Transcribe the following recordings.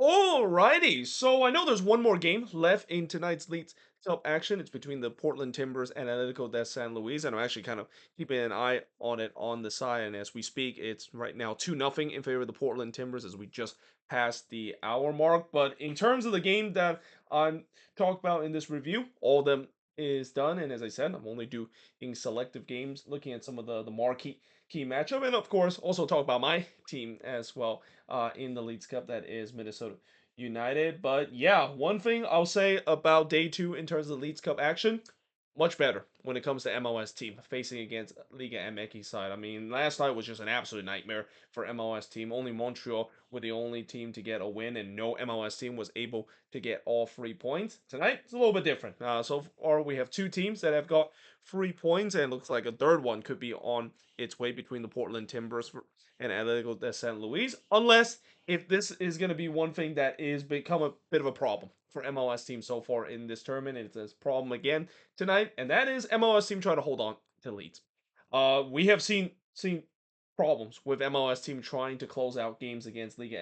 Alrighty, so I know there's one more game left in tonight's League Cup action. It's between the Portland Timbers and Atletico de San Luis, and I'm actually kind of keeping an eye on it on the side. And as we speak, it's right now 2-0 in favor of the Portland Timbers as we just passed the hour mark. But in terms of the game that I'm talking about in this review, all of them is done. And as I said, I'm only doing selective games, looking at some of the marquee key matchup, and of course, also talk about my team as well in the Leagues Cup, that is Minnesota United. But yeah, one thing I'll say about day two in terms of the Leagues Cup action, much better when it comes to MLS team facing against Liga MX side. I mean, last night was just an absolute nightmare for MLS team. Only Montreal were the only team to get a win, and no MLS team was able to get all 3 points. Tonight, it's a little bit different. So far, we have two teams that have got 3 points, and looks like a third one could be on its way between the Portland Timbers and Atletico de San Luis, unless if this is going to be one thing that is become a bit of a problem for MLS teams so far in this tournament. It's a problem again tonight, and that is MLS team trying to hold on to leads. We have seen problems with MLS team trying to close out games against Liga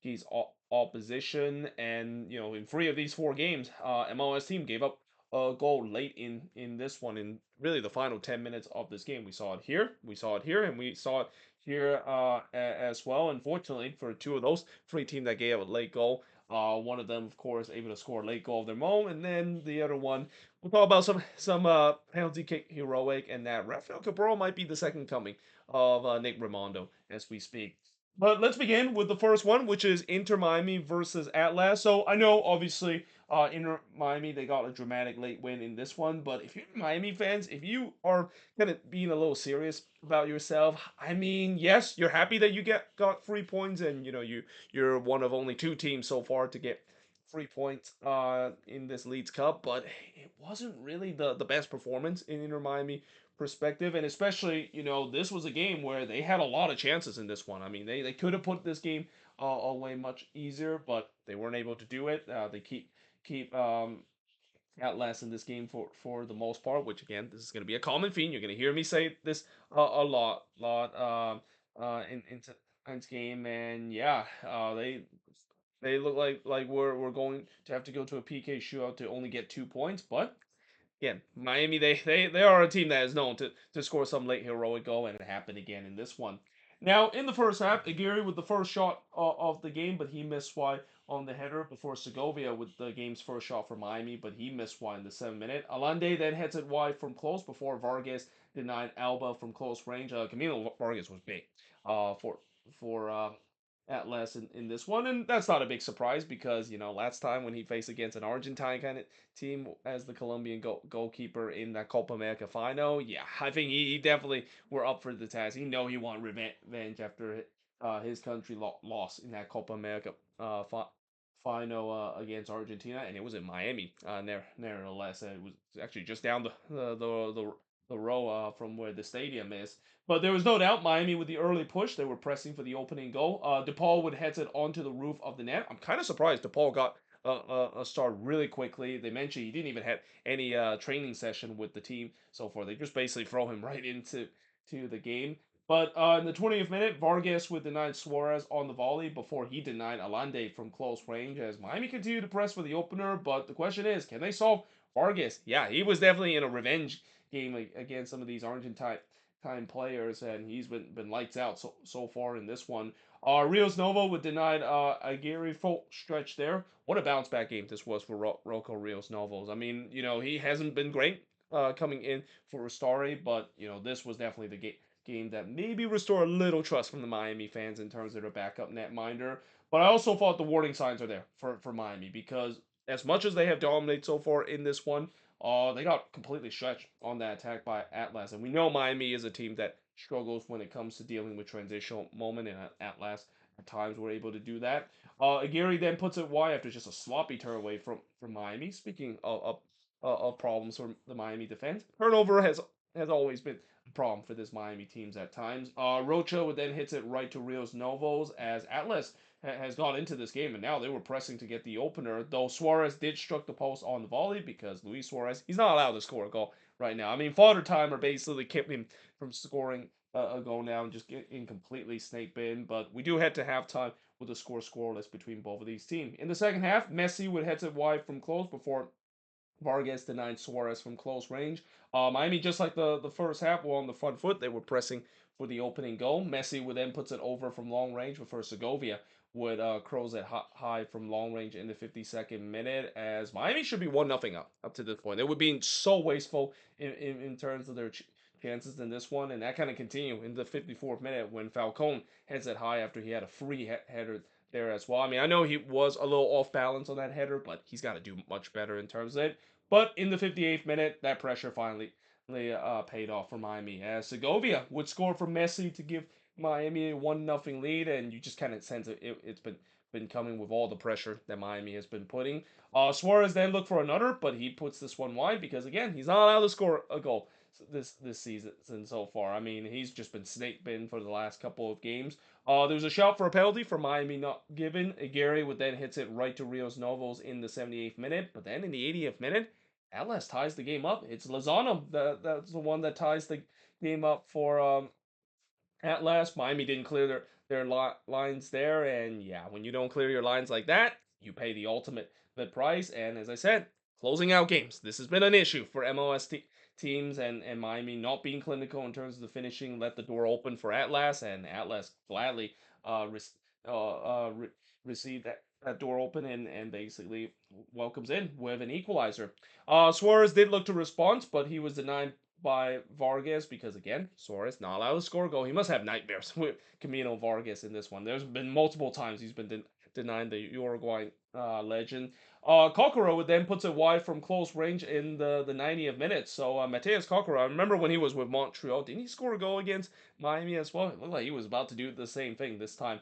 MX opposition, and in 3 of these 4 games, MLS team gave up a goal late in this one, in really the final 10 minutes of this game. We saw it here, and we saw it here as well. Unfortunately, for 2 of those 3 teams that gave a late goal, one of them, of course, able to score a late goal of their own, and then the other one, we'll talk about some penalty kick heroic, and that Rafael Cabral might be the second coming of Nick Raimondo as we speak. But let's begin with the first one, which is Inter Miami versus Atlas. So I know, obviously, Inter Miami, they got a dramatic late win in this one. But if you're Miami fans, if you are kind of being a little serious about yourself, I mean, yes, you're happy that you got 3 points, and you're one of only 2 teams so far to get 3 points in this Leeds Cup. But it wasn't really the best performance in Inter Miami perspective, and especially, this was a game where they had a lot of chances in this one. I mean, they could have put this game away much easier, but they weren't able to do it. They keep Atlas in this game for the most part, which again, this is going to be a common theme. You're going to hear me say this a lot in tonight's game, and yeah, they look like we're going to have to go to a PK shootout to only get 2 points, but again, Miami, they are a team that is known to score some late heroic goal, and it happened again in this one. Now, in the first half, Aguirre with the first shot of the game, but he missed wide on the header before Segovia with the game's first shot for Miami, but he missed wide in the 7th minute. Alande then heads it wide from close before Vargas denied Alba from close range. Camilo Vargas was big for Atlas in this one, and that's not a big surprise because last time when he faced against an Argentine kind of team as the Colombian goalkeeper in that Copa America final. Yeah, I think he definitely were up for the task. He wanted revenge after his country lost in that Copa America final against Argentina, and it was in Miami. Nevertheless, it was actually just down the row from where the stadium is. But there was no doubt Miami with the early push. They were pressing for the opening goal. DePaul would head it onto the roof of the net. I'm kind of surprised DePaul got a start really quickly. They mentioned he didn't even have any training session with the team so far. They just basically throw him right into the game. But in the 20th minute, Vargas would deny Suarez on the volley before he denied Alande from close range as Miami continued to press for the opener. But the question is, can they solve Vargas? Yeah, he was definitely in a revenge game against some of these Argentine players, and he's been lights out so far in this one. Rios Novo would denied Aguirre full stretch there. What a bounce back game this was for Rocco Rios Novos. I mean, he hasn't been great coming in for Restari, but this was definitely the game that maybe restore a little trust from the Miami fans in terms of their backup netminder. But I also thought the warning signs are there for Miami because as much as they have dominated so far in this one, they got completely stretched on that attack by Atlas, and we know Miami is a team that struggles when it comes to dealing with transitional moment, and Atlas at times were able to do that. Aguirre then puts it wide after just a sloppy turn away from Miami. Speaking of problems for the Miami defense, turnover has always been a problem for this Miami teams at times. Rocha would then hits it right to Rios Novos as Atlas has got into this game, and now they were pressing to get the opener. Though Suarez did struck the post on the volley because Luis Suarez he's not allowed to score a goal right now. I mean, Father Timer basically kept him from scoring a goal now and just getting completely snake bin. But we do head to halftime with the score scoreless between both of these teams. In the second half, Messi would head it wide from close before Vargas denied Suarez from close range. Miami, just like the first half, were on the front foot. They were pressing for the opening goal. Messi would then puts it over from long range before Segovia would cross it high from long range in the 52nd minute. As Miami should be 1-0 up to this point. They were being so wasteful in terms of their chances in this one, and that kind of continued in the 54th minute when Falcone heads it high after he had a free header there as well. I mean, I know he was a little off balance on that header, but he's got to do much better in terms of it. But in the 58th minute, that pressure finally paid off for Miami as Segovia would score for Messi to give Miami a 1-0 lead, and you just kind of sense it's been coming with all the pressure that Miami has been putting. Suarez then looked for another, but he puts this one wide because again he's not allowed to score a goal this season so far. I mean he's just been snake bitten for the last couple of games. There was a shot for a penalty for Miami not given. Gary would then hits it right to Rios Novos in the 78th minute, but then in the 80th minute, Atlas ties the game up. It's Lozano that's the one that ties the game up for at last. Miami didn't clear their lines there, and yeah, when you don't clear your lines like that, you pay the ultimate price. And as I said, closing out games. This has been an issue for MLS teams, and Miami not being clinical in terms of the finishing let the door open for Atlas, and Atlas gladly uh, re- received that door open and basically welcomes in with an equalizer. Suarez did look to respond, but he was denied by Vargas because again, Suarez not allowed to score a goal. He must have nightmares with Camino Vargas in this one. There's been multiple times he's been denying the Uruguayan legend. Kokoro would then puts it wide from close range in the 90th minute. So Mateus Kokoro, I remember when he was with Montreal, didn't he score a goal against Miami as well? It looked like he was about to do the same thing this time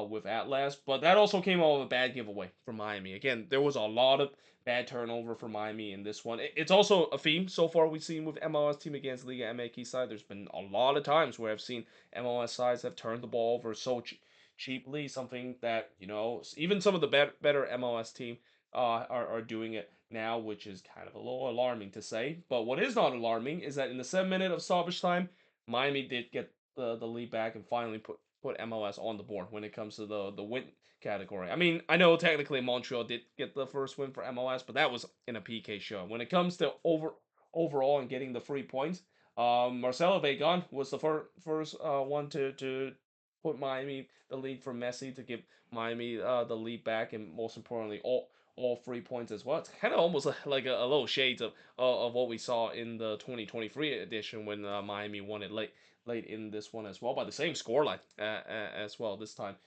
with Atlas, but that also came out of a bad giveaway for Miami. Again, there was a lot of bad turnover for Miami in this one. It's also a theme so far we've seen with MLS team against Liga MX side. There's been a lot of times where I've seen MLS sides have turned the ball over so cheaply, something that, even some of the better MLS team are doing it now, which is kind of a little alarming to say. But what is not alarming is that in the 7 minute of stoppage time, Miami did get the lead back and finally put MLS on the board when it comes to the win category. I mean, I know technically Montreal did get the first win for MLS, but that was in a PK show. When it comes to overall and getting the 3 points, Marcelo Vegan was the first one to put Miami the lead for Messi to give Miami the lead back, and most importantly, all 3 points as well. It's kind of almost like a little shades of what we saw in the 2023 edition when Miami won it late in this one as well by the same scoreline as well this time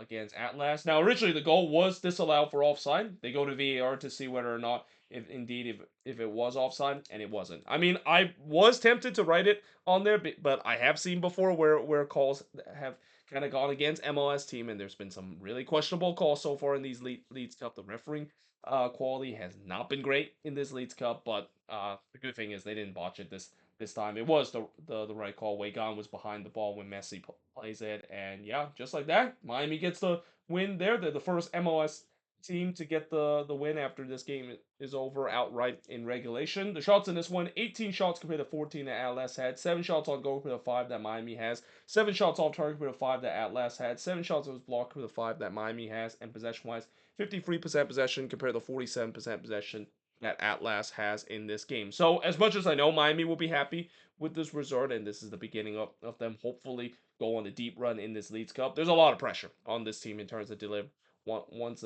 against Atlas. Now, originally the goal was disallowed for offside. They go to VAR to see whether or not, if it was offside, and it wasn't. I mean, I was tempted to write it on there, but I have seen before where calls have kind of gone against MLS team, and there's been some really questionable calls so far in these Leagues Cup. The refereeing quality has not been great in this Leagues Cup, but the good thing is they didn't botch it this time. It was the right call. Wagon was behind the ball when Messi plays it, and yeah, just like that, Miami gets the win there. They're the first MLS team to get the win after this game is over outright in regulation. The shots in this one, 18 shots compared to 14 that Atlas had, 7 shots on goal compared to 5 that Miami has, 7 shots off target compared to 5 that Atlas had, 7 shots that was blocked compared to 5 that Miami has, and possession-wise, 53% possession compared to 47% possession that Atlas has in this game. So as much as I know Miami will be happy with this result, and this is the beginning of them hopefully go on a deep run in this Leagues Cup, there's a lot of pressure on this team in terms of deliver once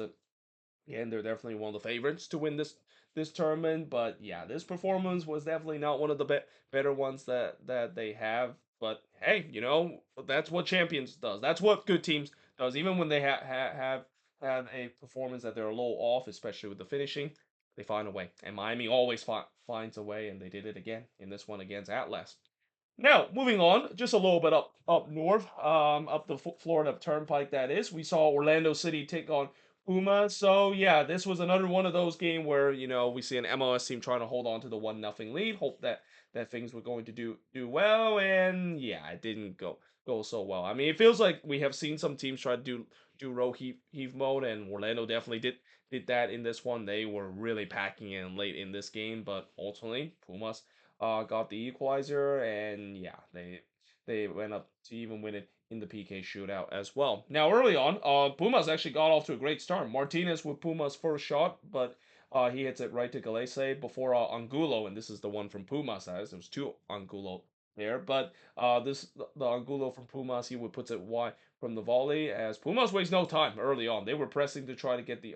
again, they're definitely one of the favorites to win this tournament. But yeah, this performance was definitely not one of the better ones that they have. But hey, that's what champions does. That's what good teams does. Even when they have a performance that they're a little off, especially with the finishing, they find a way. And Miami always finds a way, and they did it again in this one against Atlas. Now, moving on, just a little bit up north, up the Florida Turnpike. That is, we saw Orlando City take on Puma. So yeah, this was another one of those games where we see an MLS team trying to hold on to the 1-0 lead. Hope that things were going to do well, and yeah, it didn't go so well. I mean, it feels like we have seen some teams try to do row heave mode, and Orlando definitely did that in this one. They were really packing in late in this game, but ultimately Pumas got the equalizer, and yeah, they went up to even win it in the PK shootout as well. Now, early on, Pumas actually got off to a great start. Martinez with Pumas' first shot, but he hits it right to Galese before Angulo, and this is the one from Pumas. As there was two Angulo there, but the Angulo from Pumas, he would puts it wide from the volley as Pumas waste no time early on. They were pressing to try to get the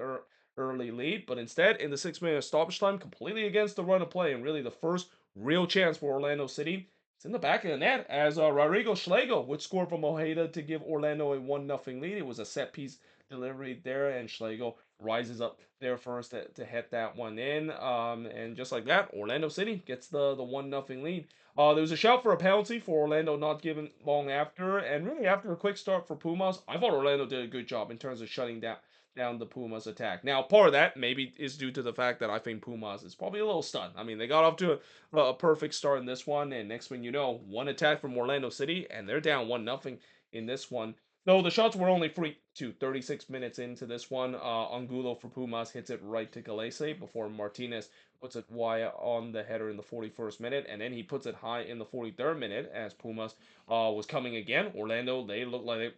early lead, but instead, in the 6 minute stoppage time, completely against the run of play, and really the first real chance for Orlando City. It's in the back of the net as Rodrigo Schlegel would score from Ojeda to give Orlando a 1-0 lead. It was a set piece delivery there, and Schlegel rises up there first to hit that one in. And just like that, Orlando City gets the 1-0 lead. There was a shout for a penalty for Orlando not given long after, and really after a quick start for Pumas, I thought Orlando did a good job in terms of shutting down the Pumas attack. Now, part of that maybe is due to the fact that I think Pumas is probably a little stunned. I mean, they got off to a perfect start in this one, and next thing you know, one attack from Orlando City, and they're down 1-0 in this one. No, the shots were only free to 36 minutes into this one. Angulo for Pumas hits it right to Galese before Martinez puts it wide on the header in the 41st minute, and then he puts it high in the 43rd minute as Pumas was coming again. Orlando, they looked like they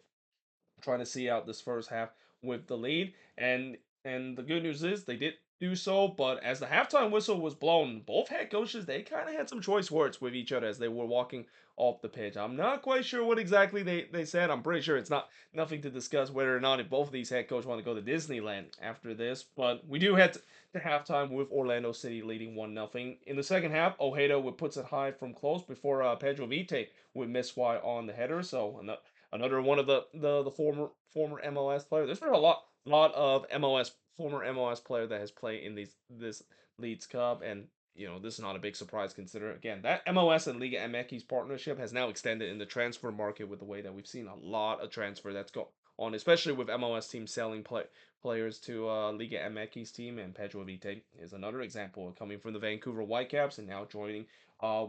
trying to see out this first half with the lead. And the good news is they did do so, but as the halftime whistle was blown, both head coaches they kind of had some choice words with each other as they were walking off the pitch. I'm not quite sure what exactly they said. I'm pretty sure it's not nothing to discuss whether or not if both of these head coaches want to go to Disneyland after this. But we do head to halftime with Orlando City leading 1-0. In the second half, Ojeda would puts it high from close before Pedro Vite would miss wide on the header. So another one of the former MLS players. There's been a lot of MLS former MLS player that has played in this Leeds Cup, and this is not a big surprise considering again that MLS and Liga MX partnership has now extended in the transfer market with the way that we've seen a lot of transfer that's go on, especially with MLS teams selling players to Liga MX team, and Pedro Vite is another example of coming from the Vancouver Whitecaps and now joining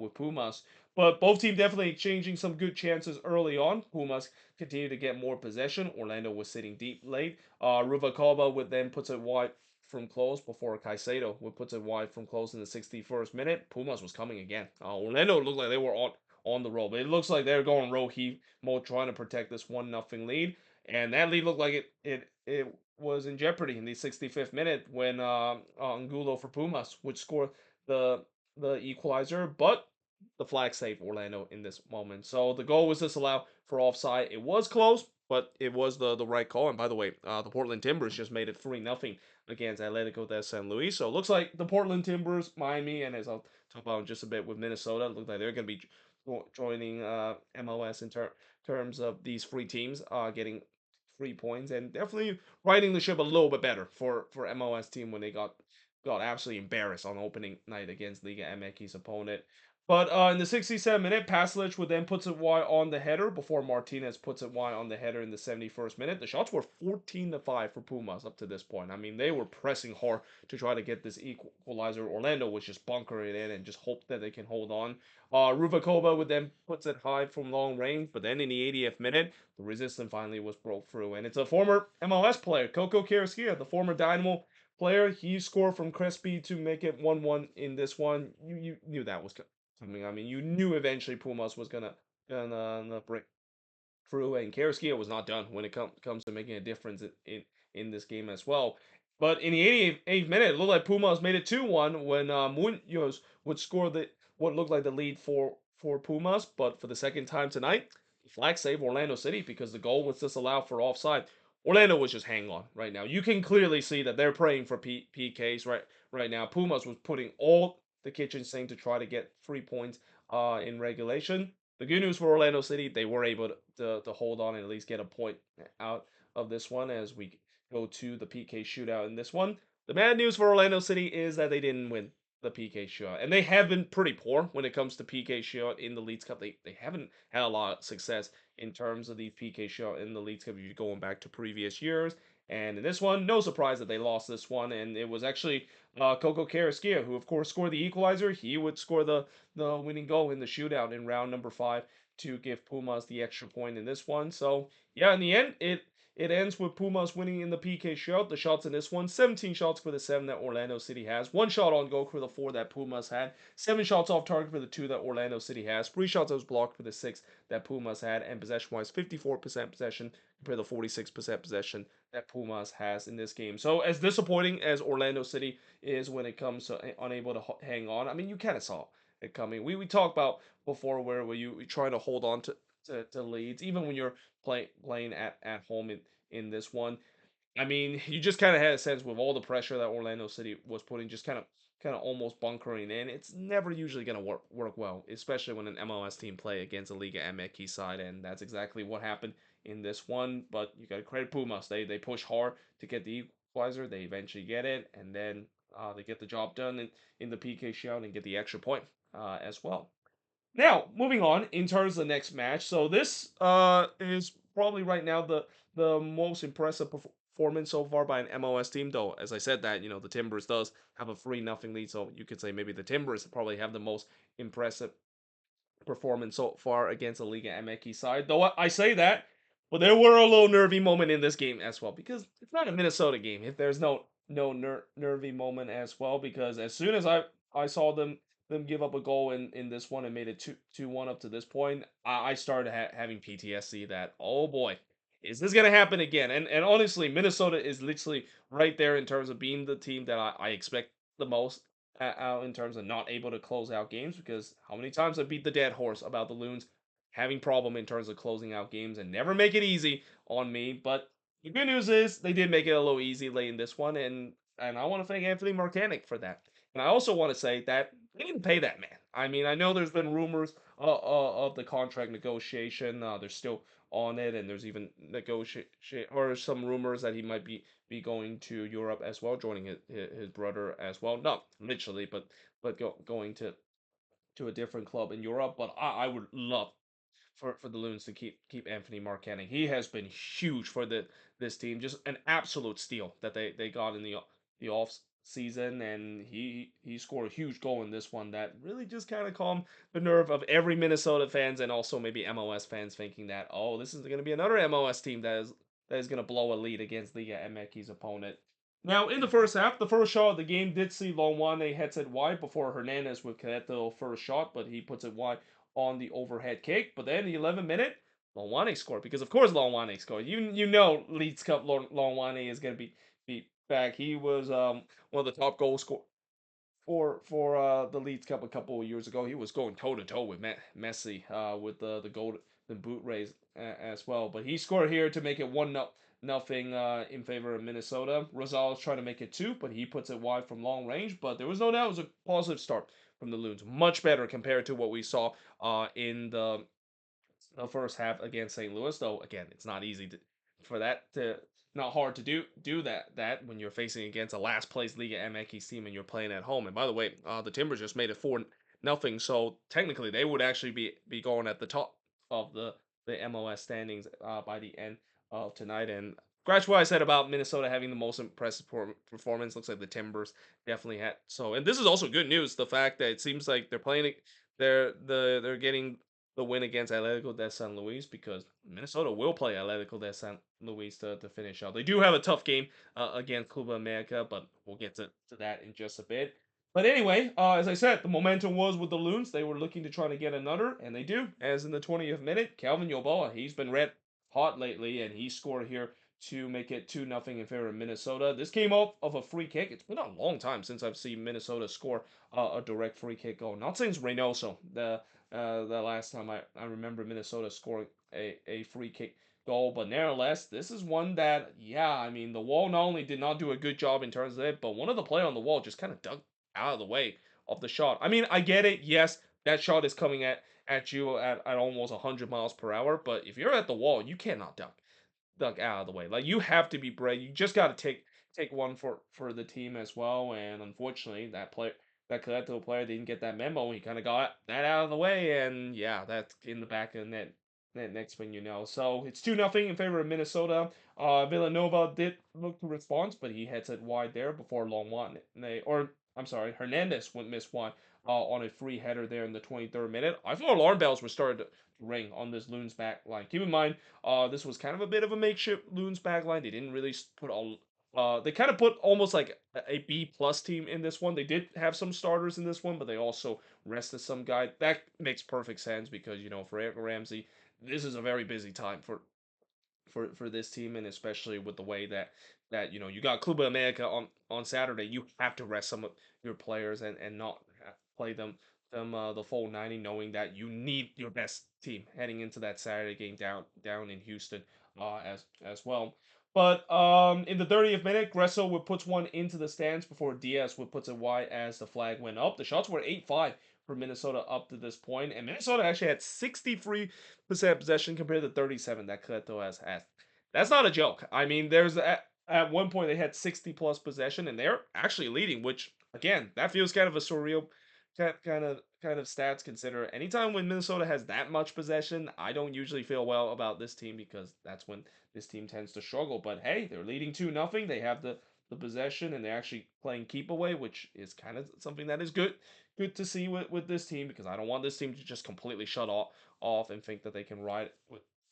with Pumas. But both teams definitely exchanging some good chances early on. Pumas continue to get more possession. Orlando was sitting deep late. Ruvalcaba would then puts it wide from close before Caicedo would puts it wide from close in the 61st minute. Pumas was coming again. Orlando looked like they were on the roll, but it looks like they're going row heave mode trying to protect this 1-0 lead. And that lead looked like it was in jeopardy in the 65th minute when Angulo for Pumas would score the the equalizer, but the flag saved Orlando in this moment. So the goal was disallowed for offside. It was close, but it was the right call. And by the way, the Portland Timbers just made it 3-0 against Atletico de San Luis. So it looks like the Portland Timbers, Miami, and as I'll talk about in just a bit with Minnesota, it looks like they're going to be joining MLS in terms of these three teams getting 3 points and definitely riding the ship a little bit better for MLS team when they got absolutely embarrassed on opening night against Liga MX's opponent. But in the 67th minute, Pasalic would then puts it wide on the header before Martinez puts it wide on the header in the 71st minute. The shots were 14-5 for Pumas up to this point. I mean, they were pressing hard to try to get this equalizer. Orlando was just bunkering it in and just hope that they can hold on. Ruvakova would then puts it high from long range, but then in the 80th minute, the resistance finally was broke through. And it's a former MLS player, Coco Carrasquilla, the former Dynamo player. He scored from Crespi to make it 1-1 in this one. You knew that was coming. I mean, you knew eventually Pumas was gonna break through, and Karaskia was not done when it comes to making a difference in this game as well. But in the 88th minute, it looked like Pumas made it 2-1 when Munoz would score the what looked like the lead for Pumas. But for the second time tonight, flag save Orlando City because the goal was disallowed for offside. Orlando was just hanging on right now. You can clearly see that they're praying for PKs right now. Pumas was putting all the kitchen sink to try to get 3 points in regulation. The good news for Orlando City, they were able to hold on and at least get a point out of this one as we go to the PK shootout in this one. The bad news for Orlando City is that they didn't win the PK shootout. And they have been pretty poor when it comes to PK shootout in the Leeds Cup. They haven't had a lot of success in terms of the PK shootout in the Leeds Cup if you're going back to previous years. And in this one, no surprise that they lost this one. And it was actually Coco Carrasquilla, who of course scored the equalizer. He would score the winning goal in the shootout in round number 5 to give Pumas the extra point in this one. So yeah, in the end, It ends with Pumas winning in the PK shootout. The shots in this one, 17 shots for the 7 that Orlando City has. 1 shot on goal for the 4 that Pumas had. 7 shots off target for the 2 that Orlando City has. 3 shots that was blocked for the 6 that Pumas had. And possession-wise, 54% possession compared to 46% possession that Pumas has in this game. So as disappointing as Orlando City is when it comes to unable to hang on, I mean, you kind of saw it coming. We talked about before where you trying to hold on to leads, even when you're playing at home in this one. I mean, you just kind of had a sense with all the pressure that Orlando City was putting, just kind of almost bunkering in. It's never usually going to work well, especially when an MLS team play against a Liga MX side, and that's exactly what happened in this one. But you got to credit Pumas; they push hard to get the equalizer. They eventually get it, and then they get the job done in the PK shootout and get the extra point as well. Now, moving on in terms of the next match. So this is probably right now the most impressive performance so far by an MLS team. Though, as I said, that the Timbers does have a 3-0 lead, so you could say maybe the Timbers probably have the most impressive performance so far against the Liga MX side. Though I say that, but there were a little nervy moment in this game as well because it's not a Minnesota game. If there's no nervy moment as well, because as soon as I saw them give up a goal in this one and made it 2-1 up to this point, I started having PTSD that, oh boy, is this gonna happen again? And honestly, Minnesota is literally right there in terms of being the team that I expect the most out in terms of not able to close out games, because how many times I beat the dead horse about the Loons having problem in terms of closing out games and never make it easy on me. But the good news is they did make it a little easy late in this one, and I want to thank Anthony Marcanic for that. And I also want to say that they didn't pay that man. I mean, I know there's been rumors of the contract negotiation. They're still on it, and there's even negotiate or some rumors that he might be going to Europe as well, joining his brother as well. Not literally, but going to a different club in Europe. But I would love for the Loons to keep Anthony Marcanic. He has been huge for this team. Just an absolute steal that they got in the off season, and he scored a huge goal in this one that really just kind of calmed the nerve of every Minnesota fans and also maybe MLS fans thinking that, oh, this is going to be another MLS team that is going to blow a lead against Liga MX's opponent. Now, in the first half, the first shot of the game did see Longwane heads it wide before Hernandez would connect the first shot, but he puts it wide on the overhead kick. But then the 11th minute, Longwane scored, because of course Longwane scored. You know Leeds Cup Longwane is going to be back. He was one of the top goal scorers for the Leeds Cup a couple of years ago. He was going toe to toe with Messi with the gold the boot raise as well. But he scored here to make it 1-0 in favor of Minnesota. Rosales trying to make it 2, but he puts it wide from long range. But there was no doubt it was a positive start from the Loons. Much better compared to what we saw in the first half against St. Louis. Though again, it's not easy for that to not hard to do that when you're facing against a last place Liga MX team and you're playing at home. And by the way, the Timbers just made it 4-0, so technically they would actually be going at the top of the MLS standings by the end of tonight. And scratch what I said about Minnesota having the most impressive performance. Looks like the Timbers definitely had so. And this is also good news. The fact that it seems like they're playing, they're getting the win against Atletico de San Luis, because Minnesota will play Atletico de San Luis to finish out. They do have a tough game against Club America, but we'll get to that in just a bit. But anyway, as I said, the momentum was with the Loons. They were looking to try to get another, and they do. As in the 20th minute, Calvin Yoboa, he's been red hot lately, and he scored here to make it 2-0 in favor of Minnesota. This came off of a free kick. It's been a long time since I've seen Minnesota score a direct free kick goal. Not since Reynoso, the last time I remember Minnesota scoring a free kick goal. But nevertheless, this is one that, yeah, I mean, the wall not only did not do a good job in terms of it, but one of the player on the wall just kind of dug out of the way of the shot. I mean, I get it. Yes, that shot is coming at you at almost 100 miles per hour. But if you're at the wall, you cannot duck out of the way. Like, you have to be brave. You just got to take one for the team as well. And unfortunately, that Querétaro player didn't get that memo. He kind of got that out of the way, and yeah, that's in the back of the net. next thing you know. So it's 2-0 in favor of Minnesota. Villanova did look to respond, but he heads it wide there before long one. Or I'm sorry, Hernandez would miss one on a free header there in the 23rd minute. I thought alarm bells were starting to ring on this Loons back line. Keep in mind, this was kind of a bit of a makeshift Loons back line. They didn't really put all. They kind of put almost like a B plus team in this one. They did have some starters in this one, but they also rested some guy. That makes perfect sense because for Eric Ramsey, this is a very busy time for this team, and especially with the way that you got Club America on Saturday, you have to rest some of your players and not play them the full 90, knowing that you need your best team heading into that Saturday game down in Houston as well. But in the 30th minute, Gressel would put one into the stands before Diaz would put it wide as the flag went up. The shots were 8-5 for Minnesota up to this point, and Minnesota actually had 63% possession compared to 37 that Querétaro has had. That's not a joke. I mean, at one point they had 60 plus possession, and they're actually leading, which again, that feels kind of a surreal kind of stats consider. Anytime when Minnesota has that much possession, I don't usually feel well about this team because that's when this team tends to struggle. But hey, they're leading 2-0. They have the possession and they're actually playing keep away, which is kind of something that is good to see with this team because I don't want this team to just completely shut off and think that they can ride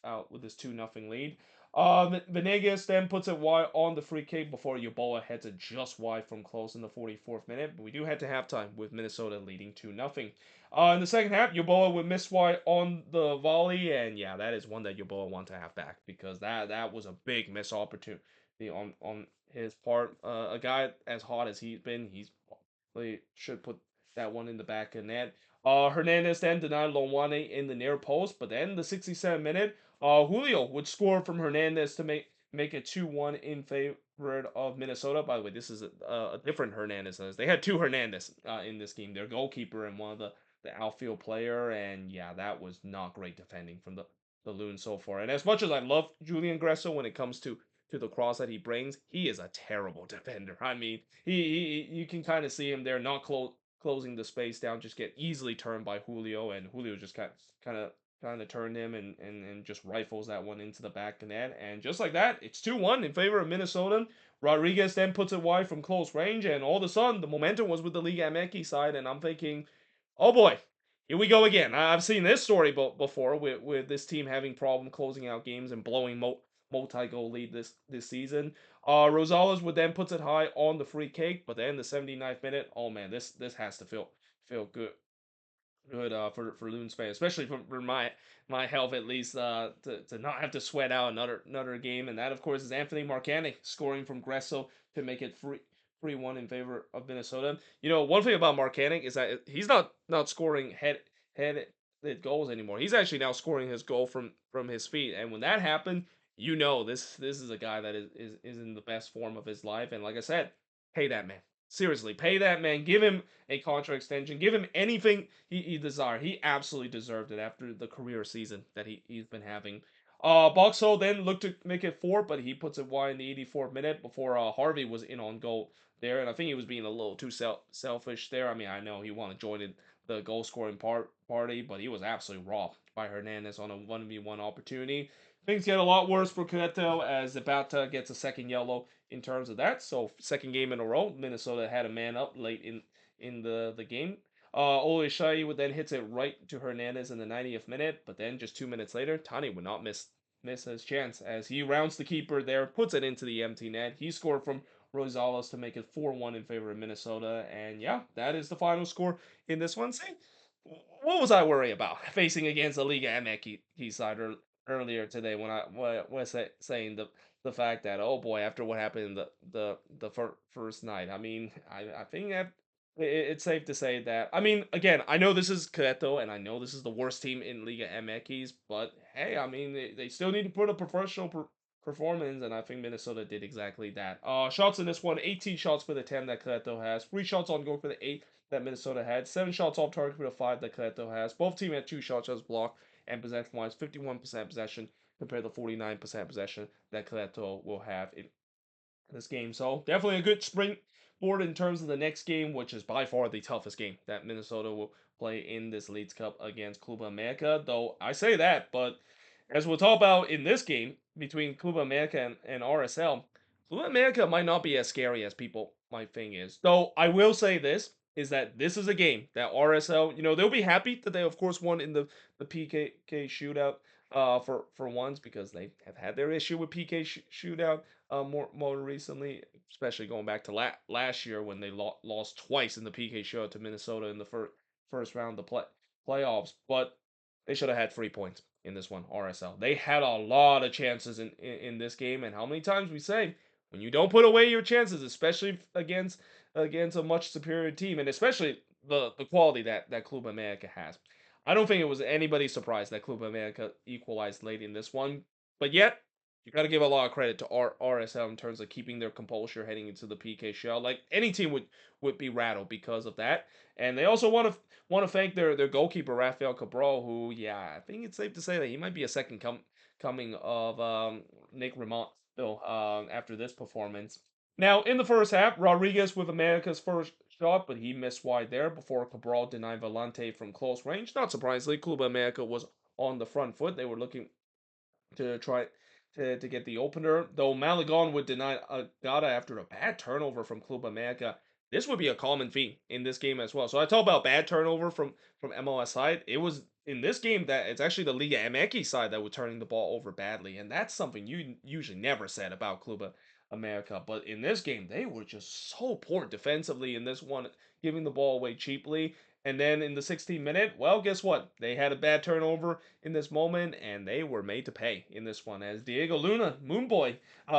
out with this 2-0 lead. Venegas then puts it wide on the free kick before Yeboah heads it just wide from close in the 44th minute. But we do head to halftime with Minnesota leading 2-0. In the second half, Yeboah would miss wide on the volley, and yeah, that is one that Yeboah want to have back because that was a big miss opportunity on his part. A guy as hot as he's been, they should put that one in the back of net. Hernandez then denied Lonwane in the near post, but then the 67th minute, Julio would score from Hernandez to make it 2-1 in favor of Minnesota. By the way, this is a different Hernandez. They had two Hernandez in this game. Their goalkeeper and one of the outfield player, and yeah, that was not great defending from the Loons so far. And as much as I love Julian Gressel when it comes to the cross that he brings, he is a terrible defender. I mean, he you can kind of see him there not closing the space down, just get easily turned by Julio, and Julio just kind of kind of turned him and just rifles that one into the back of net. And just like that, it's 2-1 in favor of Minnesota. Rodriguez then puts it wide from close range, and all of a sudden, the momentum was with the Liga MX side, and I'm thinking, oh boy, here we go again. I've seen this story before with this team having problem closing out games and blowing multi-goal lead this season. Rosales would then puts it high on the free kick, but then the 79th minute, oh man, this has to feel good for Loon's fans, especially for my health at least to not have to sweat out another game, and that of course is Anthony Marcanic scoring from Gressel to make it 3-1 in favor of Minnesota. One thing about Marcanic is that he's not scoring head goals anymore. He's actually now scoring his goal from his feet, and when that happened, this is a guy that is in the best form of his life, and like I said, pay that man. Seriously, pay that man. Give him a contract extension. Give him anything he desire. He absolutely deserved it after the career season that he's been having. Boxall then looked to make it 4, but he puts it wide in the 84th minute before Harvey was in on goal there, and I think he was being a little too selfish there. I mean, I know he wanted to join in the goal scoring party, but he was absolutely robbed by Hernandez on a 1v1 opportunity. Things get a lot worse for Querétaro as Zabata gets a second yellow in terms of that. So second game in a row, Minnesota had a man up late in the game. Ole Shai would then hits it right to Hernandez in the 90th minute, but then just 2 minutes later, Tani would not miss his chance as he rounds the keeper there, puts it into the empty net. He scored from Rosales to make it 4-1 in favor of Minnesota, and yeah, that is the final score in this one. See, what was I worried about facing against the Liga MX side earlier today when I was saying the fact that, oh boy, after what happened the first night, I mean, I think that it's safe to say that, I mean, again, I know this is Querétaro and I know this is the worst team in Liga MX, but hey, I mean, they still need to put a professional performance, and I think Minnesota did exactly that. Shots in this one: 18 shots for the 10 that Querétaro has, 3 shots on goal for the 8 that Minnesota had, 7 shots off target for the 5 that Querétaro has. Both teams had 2 shots as blocked, and possession-wise, 51% possession compared to 49% possession that Querétaro will have in this game. So definitely a good springboard in terms of the next game, which is by far the toughest game that Minnesota will play in this Leeds Cup against Club America. Though I say that, but As we'll talk about in this game between Club America and RSL, Club America might not be as scary as people might think is. Though I will say this is that this is a game that RSL, they'll be happy that they of course won in the PK shootout for once because they have had their issue with PK shootout more recently, especially going back to last year when they lost twice in the PK shootout to Minnesota in the first round of the playoffs. But they should have had 3 points in this one, RSL. They had a lot of chances in this game, and how many times we say when you don't put away your chances, especially against a much superior team, and especially the quality that Club America has. I don't think it was anybody surprised that Club America equalized late in this one, but yet you got to give a lot of credit to RSL in terms of keeping their composure heading into the PK shell. Like any team would be rattled because of that, and they also want to thank their goalkeeper Rafael Cabral, who, yeah, I think it's safe to say that he might be a second coming of Nick Remont still after this performance. Now in the first half, Rodriguez with America's first shot, but he missed wide there before Cabral denied Volante from close range. Not surprisingly, Club America was on the front foot. They were looking to try to get the opener. Though Malagon would deny Agata after a bad turnover from Club America. This would be a common theme in this game as well. So I talk about bad turnover from MLS side. It was in this game that it's actually the Liga MX side that was turning the ball over badly, and that's something you usually never said about Club America. But in this game, they were just so poor defensively in this one, giving the ball away cheaply. And then in the 16th minute, well, guess what? They had a bad turnover in this moment, and they were made to pay in this one as Diego Luna, Moon Boy,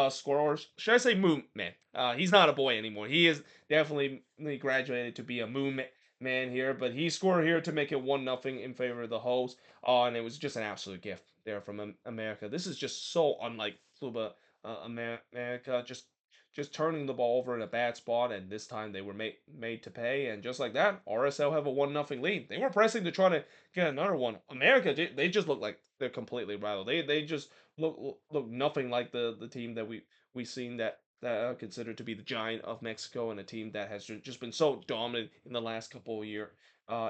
scores. Should I say Moon Man? He's not a boy anymore. He is definitely graduated to be a Moon Man here, but he scored here to make it 1-0 in favor of the host. And it was just an absolute gift there from America. This is just so unlike Club America. Just turning the ball over in a bad spot, and this time they were made to pay. And just like that, RSL have a 1-0 lead. They were pressing to try to get another one. America, they just look like they're completely rattled. They just look nothing like the team that we seen that are considered to be the giant of Mexico, and a team that has just been so dominant in the last couple of years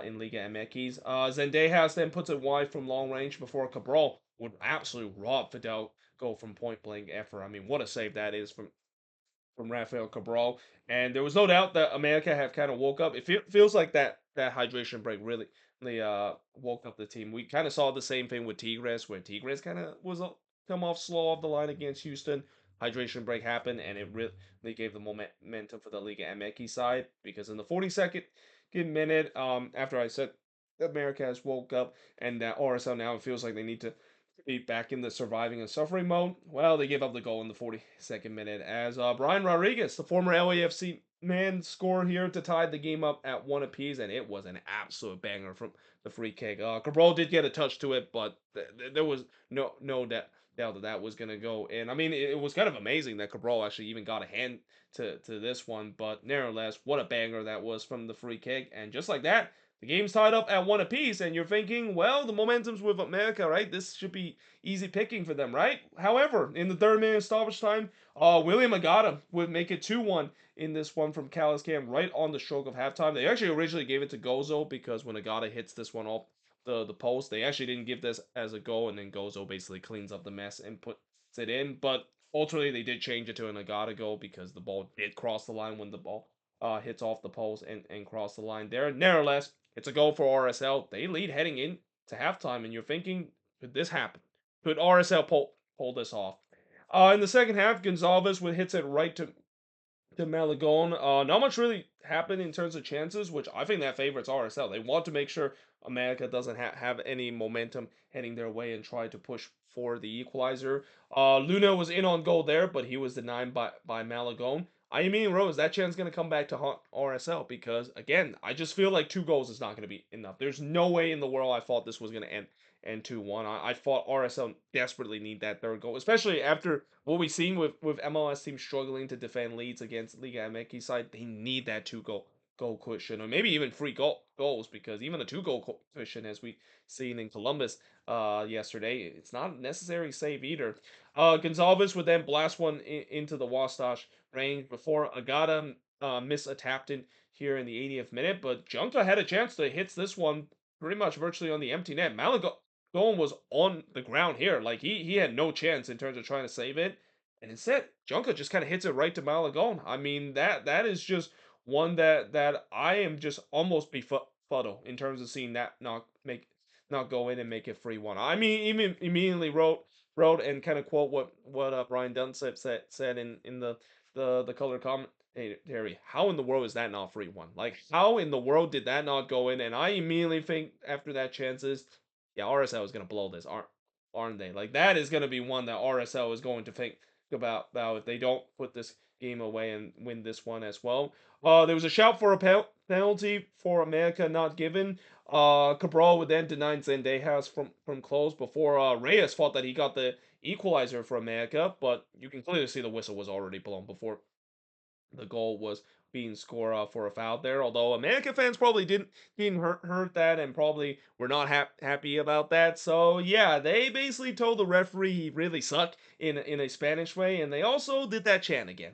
in Liga MX. Zendejas then puts it wide from long range before Cabral would absolutely rob Fidel go from point blank effort. I mean, what a save that is from Rafael Cabral. And there was no doubt that America have kind of woke up. It feels like that hydration break really woke up the team. We kind of saw the same thing with Tigres, where Tigres kind of was come off slow off the line against Houston. Hydration break happened, and it really gave the momentum for the Liga MX side because in the 42nd minute, after I said America has woke up and that RSL now it feels like they need to be back in the surviving and suffering mode. Well, they gave up the goal in the 42nd minute as Brian Rodriguez, the former LAFC man, scored here to tie the game up at one apiece, and it was an absolute banger from the free kick. Cabral did get a touch to it, but there was no doubt that was going to go in. I mean, it was kind of amazing that Cabral actually even got a hand to this one, but nevertheless, what a banger that was from the free kick. And just like that, the game's tied up at one apiece, and you're thinking, well, the momentum's with America, right? This should be easy picking for them, right? However, in the third minute stoppage time, William Agata would make it 2-1 in this one from Callis Cam right on the stroke of halftime. They actually originally gave it to Gozo because when Agata hits this one off the post, they actually didn't give this as a goal, and then Gozo basically cleans up the mess and puts it in. But ultimately, they did change it to an Agata goal because the ball did cross the line when the ball hits off the post and cross the line there. Nevertheless, it's a goal for RSL. They lead heading in to halftime, and you're thinking, could this happen? Could RSL pull this off? In the second half, Gonzalez with hits it right to Malagon. Not much really happened in terms of chances, which I think that favorites RSL. They want to make sure America doesn't have any momentum heading their way and try to push for the equalizer. Luna was in on goal there, but he was denied by Malagon. I mean, Rose, that chance going to come back to haunt RSL because, again, I just feel like 2 goals is not going to be enough. There's no way in the world I thought this was going to end 2-1. I thought RSL desperately need that third goal, especially after what we've seen with MLS teams struggling to defend leads against Liga MX side. They need that two goal cushion, or maybe even three goals, because even a two-goal cushion, as we seen in Columbus yesterday, it's not a necessary save either. Gonzalez would then blast one into the Wastash range before Agata miss a tapped in here in the 80th minute, but Junta had a chance to hit this one pretty much virtually on the empty net. Dolan was on the ground here. Like he had no chance in terms of trying to save it. And instead, Junker just kind of hits it right to Malagon. I mean, that is just one that I am just almost befuddled in terms of seeing that not go in and make it 3-1. I mean, even immediately wrote and kind of quote what Brian Dunsip said in the color commentary. How in the world is that not 3-1? Like, how in the world did that not go in? And I immediately think after that chances, yeah, RSL is gonna blow this, aren't they? Like, that is gonna be one that RSL is going to think about if they don't put this game away and win this one as well. There was a shout for a penalty for America not given. Cabral would then deny Zendejas from close before Reyes thought that he got the equalizer for America, but you can clearly see the whistle was already blown before the goal was being scored for a foul there. Although America fans probably didn't hurt that and probably were not happy about that. So yeah, they basically told the referee he really sucked in a Spanish way, and they also did that chant again.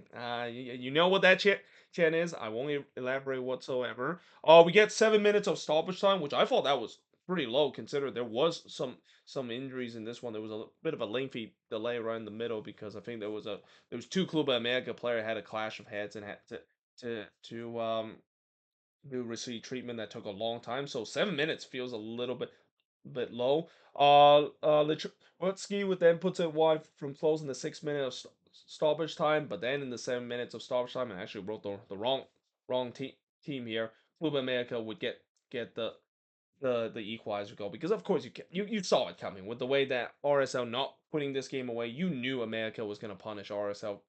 You know what that chant is? I won't elaborate whatsoever. We get 7 minutes of stoppage time, which I thought that was pretty low considering there was some injuries in this one. There was a bit of a lengthy delay right in the middle because I think there was two Club America player had a clash of heads and had to receive treatment that took a long time. So 7 minutes feels a little bit low. Lichowski would then puts it wide from closing the 6 minute of stoppage time, but then in the 7 minutes of stoppage time, I actually wrote the wrong team here. Club America would get the equalizer goal because of course you saw it coming with the way that RSL not putting this game away. You knew America was going to punish RSL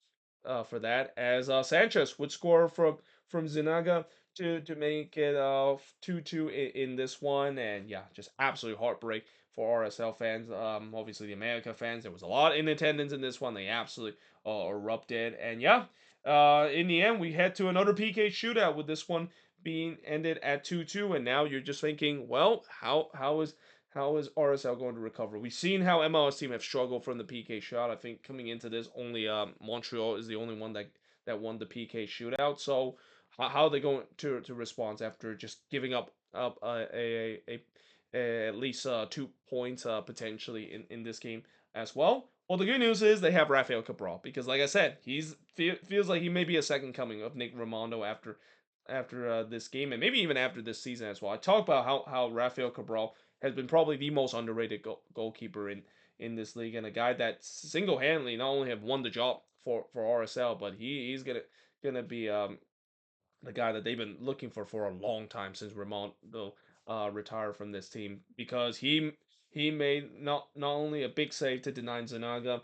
for that as Sanchez would score from Zinaga to make it 2-2 in this one, and yeah, just absolute heartbreak for RSL fans. Obviously the America fans, there was a lot in attendance in this one. They absolutely erupted, and yeah, in the end we head to another PK shootout with this one being ended at 2-2, and now you're just thinking, well, how is RSL going to recover? We've seen how MLS team have struggled from the PK shot. I think coming into this, only Montreal is the only one that won the PK shootout. So how are they going to respond after just giving up at least 2 points potentially in this game as well? Well, the good news is they have Rafael Cabral because, like I said, feels like he may be a second coming of Nick Raimondo after this game and maybe even after this season as well. I talk about how Rafael Cabral has been probably the most underrated goalkeeper in this league and a guy that single-handedly not only have won the job for RSL, but he's gonna be the guy that they've been looking for a long time since Raimondo retired from this team because he made not only a big save to deny Zanaga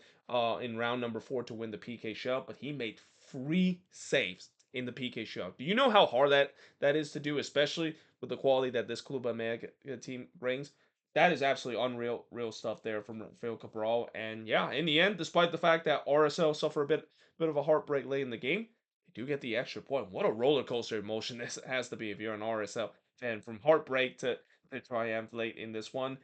in round number 4 to win the PK shot, but he made 3 saves in the PK shot. Do you know how hard that is to do, especially with the quality that this Club America team brings? That is absolutely unreal, real stuff there from Phil Cabral. And yeah, in the end, despite the fact that RSL suffered a bit of a heartbreak late in the game, do get the extra point. What a roller coaster emotion this has to be if you're an RSL fan, from heartbreak to triumph late in this one.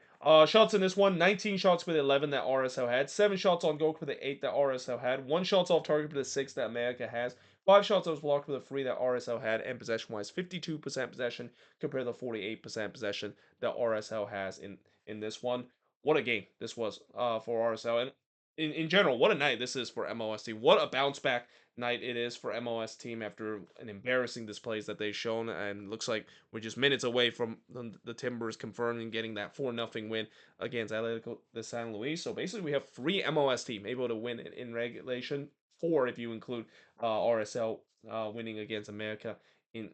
Shots in this one: 19 shots with 11 that RSL had, 7 shots on goal for the 8 that RSL had, 1 shots off target for the 6 that America has, 5 shots that was blocked for the 3 that RSL had, and possession wise, 52% possession compared to 48% possession that RSL has in this one. What a game this was for RSL, and in general, what a night this is for MOST. What a bounce back night it is for MLS team after an embarrassing displays that they've shown, and looks like we're just minutes away from the Timbers confirming getting that 4-0 win against Atletico de San Luis. So basically, we have 3 MLS team able to win in regulation, 4 if you include RSL winning against America in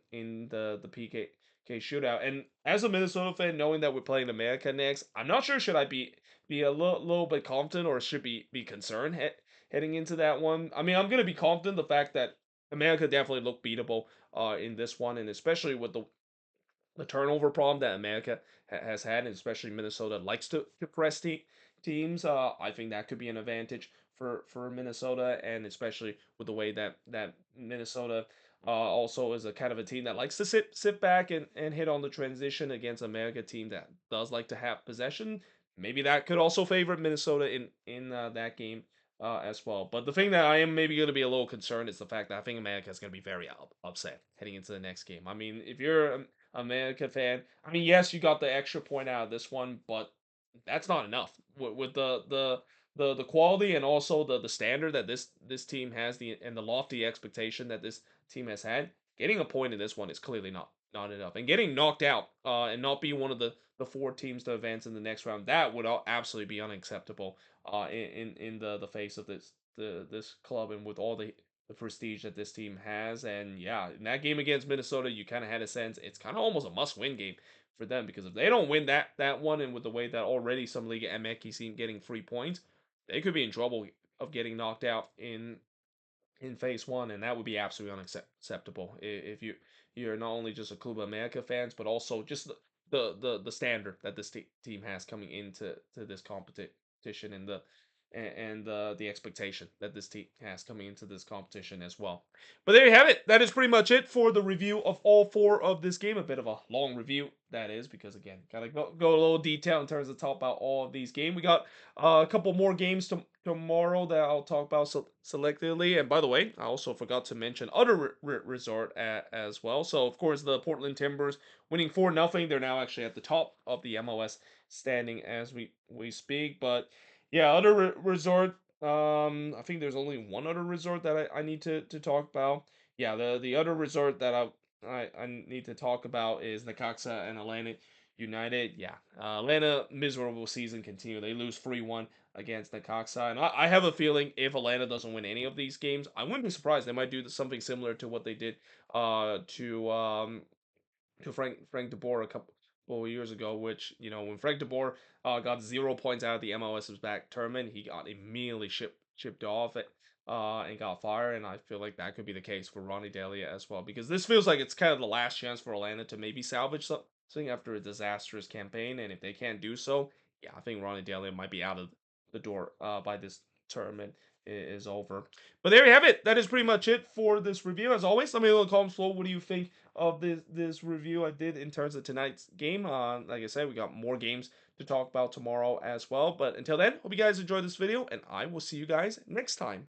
the PK shootout. And as a Minnesota fan, knowing that we're playing America next, I'm not sure should I be a little bit confident or should be concerned heading into that one. I mean, I'm gonna be confident the fact that America definitely looked beatable in this one, and especially with the turnover problem that America has had, and especially Minnesota likes to press teams. I think that could be an advantage for Minnesota, and especially with the way that Minnesota also is a kind of a team that likes to sit back and hit on the transition against America team that does like to have possession. Maybe that could also favor Minnesota in that game as well. But the thing that I am maybe going to be a little concerned is the fact that I think America is going to be very upset heading into the next game. I mean, if you're America fan, I mean, yes, you got the extra point out of this one, but That's not enough with the quality and also the standard that this team has, the lofty expectation that this team has had. Getting a point in this one is clearly not enough, and getting knocked out and not being one of the four teams to advance in the next round, that would absolutely be unacceptable in the face of this club and with all the prestige that this team has. And yeah, in that game against Minnesota, you kind of had a sense it's kind of almost a must-win game for them, because if they don't win that one, and with the way that already some Liga MX seem getting 3 points, they could be in trouble of getting knocked out in phase one, and that would be absolutely unacceptable if you're not only just a Club America fans, but also just the standard that this team has coming into this competition, and the expectation that this team has coming into this competition as well. But there you have it. That is pretty much it for the review of all four of this game. A bit of a long review, that is, because again, gotta go a little detail in terms of talk about all of these games. We got a couple more games tomorrow that I'll talk about selectively. And by the way, I also forgot to mention other resort as well. So of course, the Portland Timbers winning 4-0. They're now actually at the top of the MLS standing as we speak. But yeah, other resort. I think there's only one other resort that I need to talk about. Yeah, the other resort that I need to talk about is Necaxa and Atlanta United. Yeah, Atlanta, miserable season continue. They lose 3-1 against Necaxa, and I have a feeling if Atlanta doesn't win any of these games, I wouldn't be surprised. They might do something similar to what they did to Frank DeBoer a couple of years ago, which, when Frank DeBoer got 0 points out of the MLS's back tournament, he got immediately shipped off it and got fired. And I feel like that could be the case for Ronnie Delia as well, because this feels like it's kind of the last chance for Atlanta to maybe salvage something after a disastrous campaign. And if they can't do so, yeah, I think Ronnie Delia might be out of the door by this tournament is over. But there you have it. That is pretty much it for this review. As always, let me know in the comments below, what do you think of this review I did in terms of tonight's game. Like I said, we got more games to talk about tomorrow as well. But until then, hope you guys enjoyed this video, and I will see you guys next time.